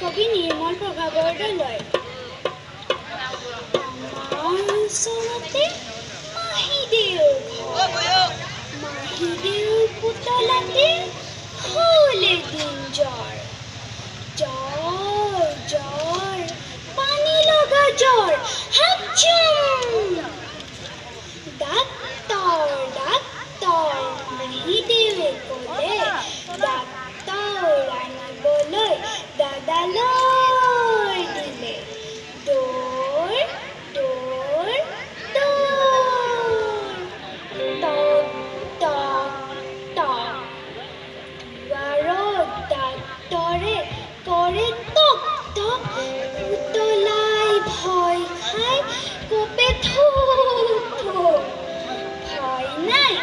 কবি নিৰ্মল প্ৰভাৱ বৰদলৈ আমাৰ ওচৰতে মাহীদেউ মাহীদেউ পুতলাতে হ'ল এদিন জ্বৰ জ্বৰ জ্বৰ পানী লগা জ্বৰ হাপচুম ডাক্তৰ ডাক্তৰ মাহীদেৱে ক'লে ডাক্তৰ আনিবলৈ দাদালৈ দিলে দৌৰ দৌৰ দৌৰ টক টক টক দুৱাৰত ডাক্তৰে কৰে টক টক পুতলাই ভয় খাই কপে থুক থুক ভয় নাই